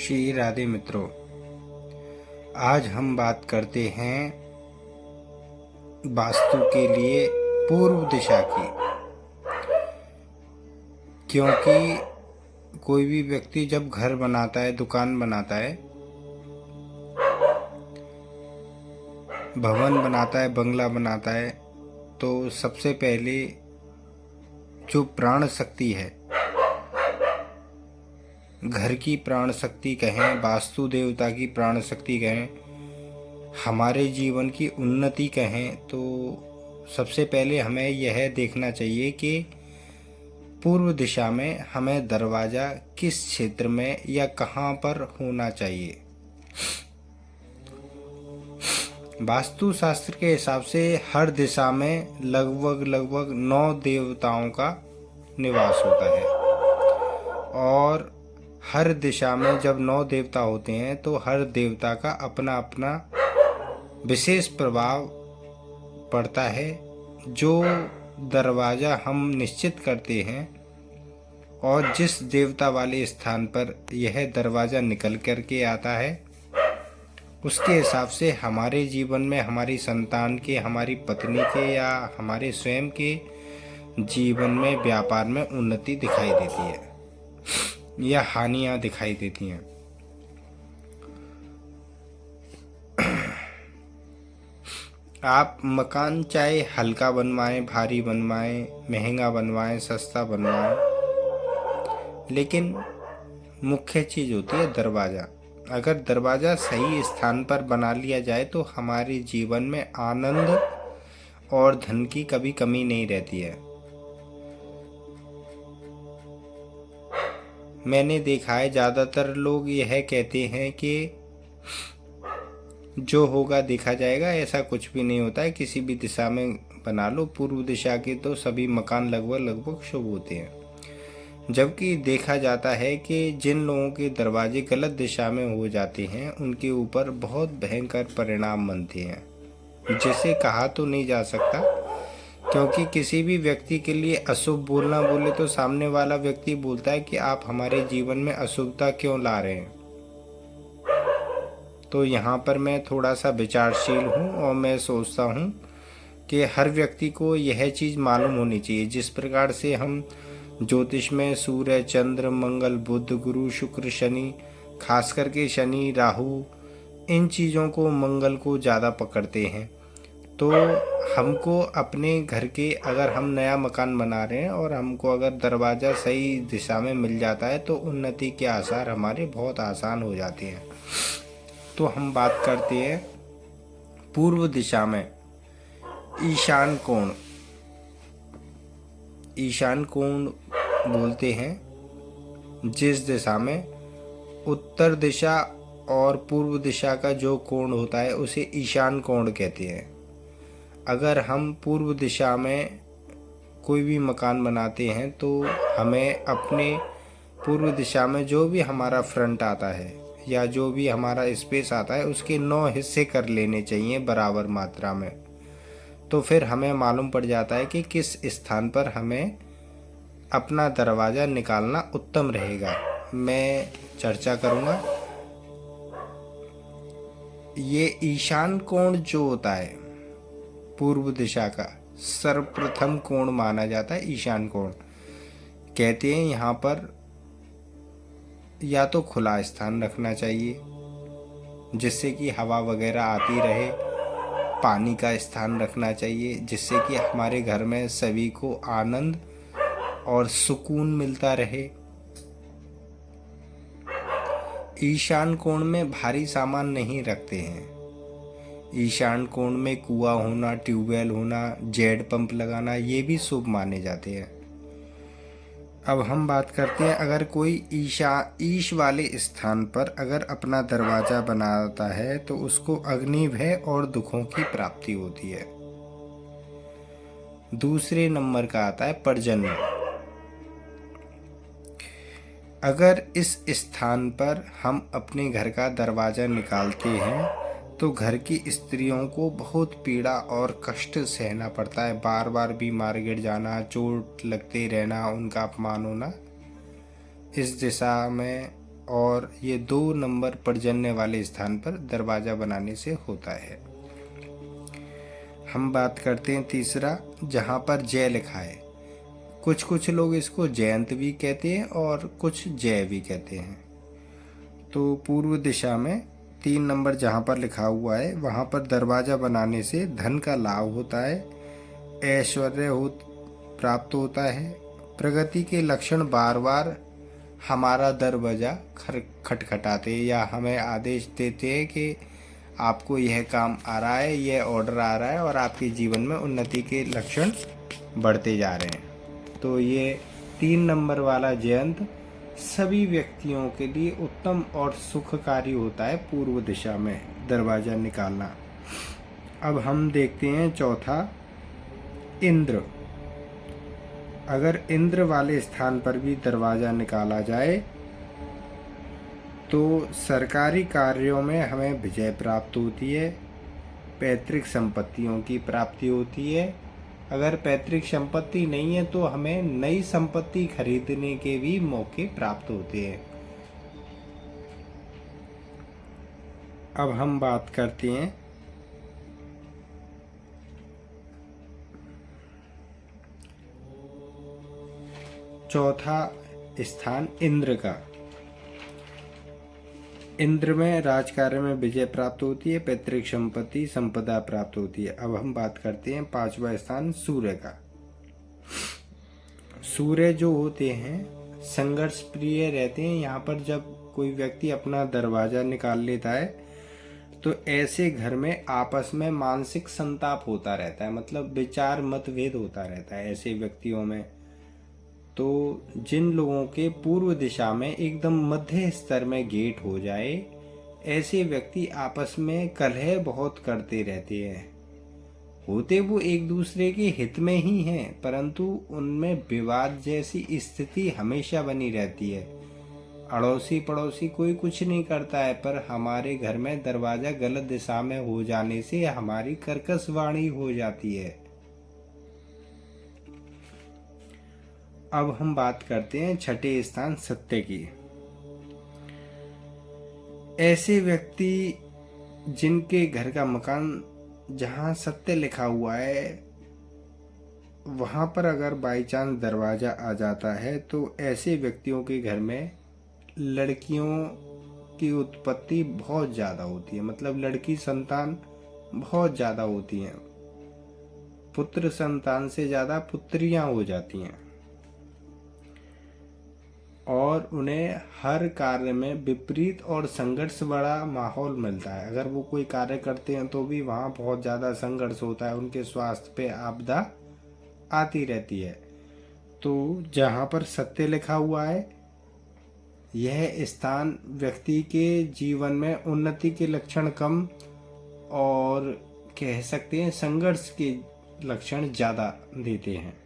श्री राधे मित्रों, आज हम बात करते हैं वास्तु के लिए पूर्व दिशा की। क्योंकि कोई भी व्यक्ति जब घर बनाता है, दुकान बनाता है, भवन बनाता है, बंगला बनाता है, तो सबसे पहले जो प्राण शक्ति है, घर की प्राण शक्ति कहें, वास्तु देवता की प्राण शक्ति कहें, हमारे जीवन की उन्नति कहें, तो सबसे पहले हमें यह देखना चाहिए कि पूर्व दिशा में हमें दरवाज़ा किस क्षेत्र में या कहाँ पर होना चाहिए। वास्तु शास्त्र के हिसाब से हर दिशा में लगभग 9 देवताओं का निवास होता है, और हर दिशा में जब 9 देवता होते हैं तो हर देवता का अपना अपना विशेष प्रभाव पड़ता है। जो दरवाज़ा हम निश्चित करते हैं और जिस देवता वाले स्थान पर यह दरवाज़ा निकल कर के आता है, उसके हिसाब से हमारे जीवन में, हमारी संतान के, हमारी पत्नी के या हमारे स्वयं के जीवन में, व्यापार में उन्नति दिखाई देती है या हानियाँ दिखाई देती हैं। आप मकान चाहे हल्का बनवाएं, भारी बनवाएं, महंगा बनवाएं, सस्ता बनवाएं, लेकिन मुख्य चीज़ होती है दरवाज़ा। अगर दरवाज़ा सही स्थान पर बना लिया जाए तो हमारे जीवन में आनंद और धन की कभी कमी नहीं रहती है। मैंने देखा है ज़्यादातर लोग यह कहते हैं कि जो होगा देखा जाएगा। ऐसा कुछ भी नहीं होता है। किसी भी दिशा में बना लो, पूर्व दिशा के तो सभी मकान लगभग शुभ होते हैं। जबकि देखा जाता है कि जिन लोगों के दरवाजे गलत दिशा में हो जाते हैं उनके ऊपर बहुत भयंकर परिणाम बनते हैं, जिसे कहा तो नहीं जा सकता। क्योंकि किसी भी व्यक्ति के लिए अशुभ बोलना बोले तो सामने वाला व्यक्ति बोलता है कि आप हमारे जीवन में अशुभता क्यों ला रहे हैं। तो यहाँ पर मैं थोड़ा सा विचारशील हूँ और मैं सोचता हूँ कि हर व्यक्ति को यह चीज़ मालूम होनी चाहिए। जिस प्रकार से हम ज्योतिष में सूर्य, चंद्र, मंगल, बुध, गुरु, शुक्र, शनि, खास करके शनि, राहु, इन चीज़ों को, मंगल को ज़्यादा पकड़ते हैं, तो हमको अपने घर के, अगर हम नया मकान बना रहे हैं और हमको अगर दरवाज़ा सही दिशा में मिल जाता है तो उन्नति के आसार हमारे बहुत आसान हो जाते हैं। तो हम बात करते हैं पूर्व दिशा में ईशान कोण। ईशान कोण बोलते हैं जिस दिशा में उत्तर दिशा और पूर्व दिशा का जो कोण होता है उसे ईशान कोण कहते हैं। अगर हम पूर्व दिशा में कोई भी मकान बनाते हैं तो हमें अपने पूर्व दिशा में जो भी हमारा फ्रंट आता है या जो भी हमारा स्पेस आता है उसके 9 हिस्से कर लेने चाहिए बराबर मात्रा में। तो फिर हमें मालूम पड़ जाता है कि किस स्थान पर हमें अपना दरवाज़ा निकालना उत्तम रहेगा। मैं चर्चा करूँगा। ये ईशान कोण जो होता है पूर्व दिशा का सर्वप्रथम कोण माना जाता है। ईशान कोण कहते हैं यहाँ पर या तो खुला स्थान रखना चाहिए जिससे कि हवा वगैरह आती रहे, पानी का स्थान रखना चाहिए जिससे कि हमारे घर में सभी को आनंद और सुकून मिलता रहे। ईशान कोण में भारी सामान नहीं रखते हैं। ईशान कोण में कुआं होना, ट्यूबवेल होना, जेट पंप लगाना, ये भी शुभ माने जाते हैं। अब हम बात करते हैं, अगर कोई ईश वाले स्थान पर अगर अपना दरवाज़ा बनाता है तो उसको अग्नि भय और दुखों की प्राप्ति होती है। दूसरे नंबर का आता है पर्जन्य। अगर इस स्थान पर हम अपने घर का दरवाज़ा निकालते हैं तो घर की स्त्रियों को बहुत पीड़ा और कष्ट सहना पड़ता है। बार बार बीमार गिर जाना, चोट लगते रहना, उनका अपमान होना इस दिशा में और ये 2 नंबर पर्जन्य वाले स्थान पर दरवाज़ा बनाने से होता है। हम बात करते हैं तीसरा, जहाँ पर जय लिखा है। कुछ लोग इसको जयंत भी कहते हैं और कुछ जय भी कहते हैं। तो पूर्व दिशा में 3 नंबर जहाँ पर लिखा हुआ है वहाँ पर दरवाज़ा बनाने से धन का लाभ होता है, ऐश्वर्य प्राप्त होता है। प्रगति के लक्षण बार बार हमारा दरवाज़ा खटखटाते या हमें आदेश देते हैं कि आपको यह काम आ रहा है, यह ऑर्डर आ रहा है और आपके जीवन में उन्नति के लक्षण बढ़ते जा रहे हैं। तो ये 3 नंबर वाला जयंत सभी व्यक्तियों के लिए उत्तम और सुखकारी होता है पूर्व दिशा में दरवाज़ा निकालना। अब हम देखते हैं चौथा, इंद्र। अगर इंद्र वाले स्थान पर भी दरवाज़ा निकाला जाए तो सरकारी कार्यों में हमें विजय प्राप्त होती है, पैतृक संपत्तियों की प्राप्ति होती है। अगर पैतृक संपत्ति नहीं है तो हमें नई संपत्ति खरीदने के भी मौके प्राप्त होते हैं। अब हम बात करते हैं चौथा स्थान, इंद्र का। इंद्र में राजकार्य में विजय प्राप्त होती है, पैतृक संपत्ति संपदा प्राप्त होती है। अब हम बात करते हैं 5वां स्थान, सूर्य का। सूर्य जो होते हैं संघर्ष प्रिय रहते हैं। यहाँ पर जब कोई व्यक्ति अपना दरवाजा निकाल लेता है तो ऐसे घर में आपस में मानसिक संताप होता रहता है, मतलब विचार मतभेद होता रहता है ऐसे व्यक्तियों में। तो जिन लोगों के पूर्व दिशा में एकदम मध्य स्तर में गेट हो जाए, ऐसे व्यक्ति आपस में कलह बहुत करते रहते हैं। होते वो एक दूसरे के हित में ही हैं, परंतु उनमें विवाद जैसी स्थिति हमेशा बनी रहती है। अड़ोसी पड़ोसी कोई कुछ नहीं करता है, पर हमारे घर में दरवाज़ा गलत दिशा में हो जाने से हमारी कर्कश वाणी हो जाती है। अब हम बात करते हैं छठे स्थान, सत्य की। ऐसे व्यक्ति जिनके घर का मकान जहाँ सत्य लिखा हुआ है वहाँ पर अगर बाई चांस दरवाज़ा आ जाता है तो ऐसे व्यक्तियों के घर में लड़कियों की उत्पत्ति बहुत ज़्यादा होती है, मतलब लड़की संतान बहुत ज़्यादा होती हैं। पुत्र संतान से ज़्यादा पुत्रियाँ हो जाती हैं और उन्हें हर कार्य में विपरीत और संघर्ष बड़ा माहौल मिलता है। अगर वो कोई कार्य करते हैं तो भी वहाँ बहुत ज़्यादा संघर्ष होता है, उनके स्वास्थ्य पे आपदा आती रहती है। तो जहाँ पर सत्य लिखा हुआ है यह स्थान व्यक्ति के जीवन में उन्नति के लक्षण कम और कह सकते हैं संघर्ष के लक्षण ज़्यादा देते हैं।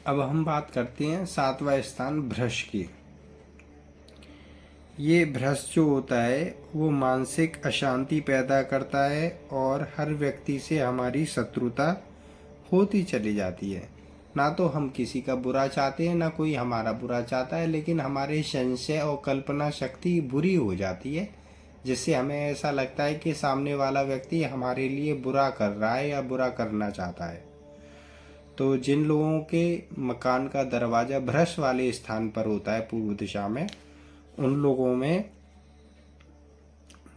अब हम बात करते हैं 7वां स्थान, भ्रष्ट की। ये भ्रष्ट जो होता है वो मानसिक अशांति पैदा करता है और हर व्यक्ति से हमारी शत्रुता होती चली जाती है। ना तो हम किसी का बुरा चाहते हैं, ना कोई हमारा बुरा चाहता है, लेकिन हमारे संशय और कल्पना शक्ति बुरी हो जाती है, जिससे हमें ऐसा लगता है कि सामने वाला व्यक्ति हमारे लिए बुरा कर रहा है या बुरा करना चाहता है। तो जिन लोगों के मकान का दरवाज़ा भ्रष्ट वाले स्थान पर होता है पूर्व दिशा में, उन लोगों में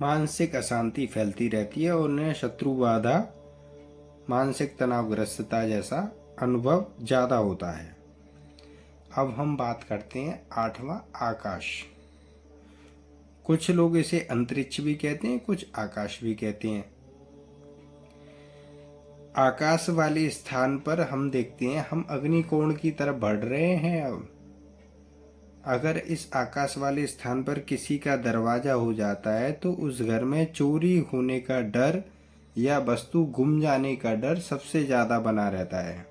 मानसिक अशांति फैलती रहती है और उन्हें शत्रु बाधा, मानसिक तनावग्रस्तता जैसा अनुभव ज़्यादा होता है। अब हम बात करते हैं 8वां, आकाश। कुछ लोग इसे अंतरिक्ष भी कहते हैं, कुछ आकाश भी कहते हैं। आकाश वाले स्थान पर हम देखते हैं हम अग्निकोण की तरफ बढ़ रहे हैं। अब अगर इस आकाश वाले स्थान पर किसी का दरवाज़ा हो जाता है तो उस घर में चोरी होने का डर या वस्तु गुम जाने का डर सबसे ज़्यादा बना रहता है।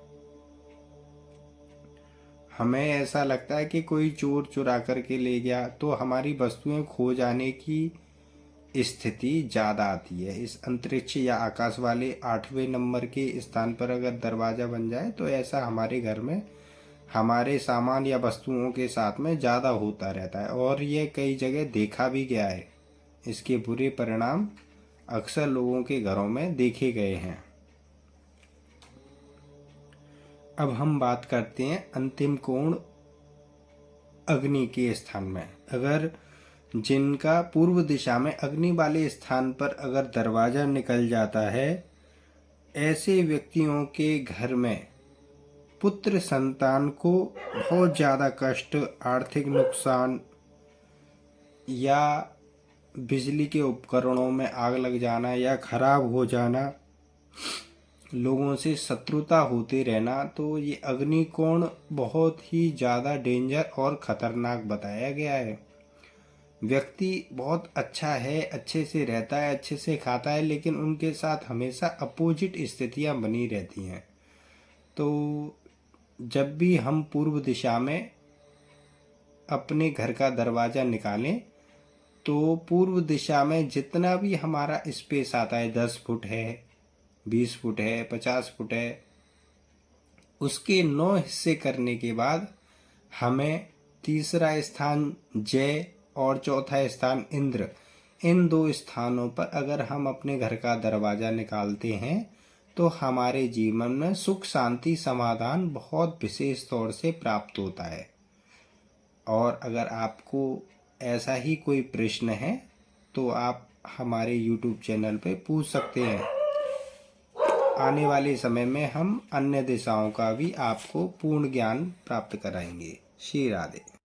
हमें ऐसा लगता है कि कोई चोर चुरा करके ले गया, तो हमारी वस्तुएं खो जाने की स्थिति ज़्यादा आती है। इस अंतरिक्ष या आकाश वाले 8वें नंबर के स्थान पर अगर दरवाज़ा बन जाए तो ऐसा हमारे घर में हमारे सामान या वस्तुओं के साथ में ज़्यादा होता रहता है और ये कई जगह देखा भी गया है। इसके बुरे परिणाम अक्सर लोगों के घरों में देखे गए हैं। अब हम बात करते हैं अंतिम कोण अग्नि के स्थान में। अगर जिनका पूर्व दिशा में अग्नि वाले स्थान पर अगर दरवाज़ा निकल जाता है, ऐसे व्यक्तियों के घर में पुत्र संतान को बहुत ज़्यादा कष्ट, आर्थिक नुकसान या बिजली के उपकरणों में आग लग जाना या खराब हो जाना, लोगों से शत्रुता होते रहना, तो ये अग्निकोण बहुत ही ज़्यादा डेंजर और ख़तरनाक बताया गया है। व्यक्ति बहुत अच्छा है, अच्छे से रहता है, अच्छे से खाता है, लेकिन उनके साथ हमेशा अपोजिट स्थितियां बनी रहती हैं। तो जब भी हम पूर्व दिशा में अपने घर का दरवाज़ा निकालें, तो पूर्व दिशा में जितना भी हमारा स्पेस आता है, 10 फुट है, 20 फुट है, 50 फुट है, उसके 9 हिस्से करने के बाद हमें तीसरा स्थान जय और चौथा स्थान इंद्र, इन 2 स्थानों पर अगर हम अपने घर का दरवाज़ा निकालते हैं तो हमारे जीवन में सुख, शांति, समाधान बहुत विशेष तौर से प्राप्त होता है। और अगर आपको ऐसा ही कोई प्रश्न है तो आप हमारे YouTube चैनल पे पूछ सकते हैं। आने वाले समय में हम अन्य दिशाओं का भी आपको पूर्ण ज्ञान प्राप्त कराएंगे। श्री राधे।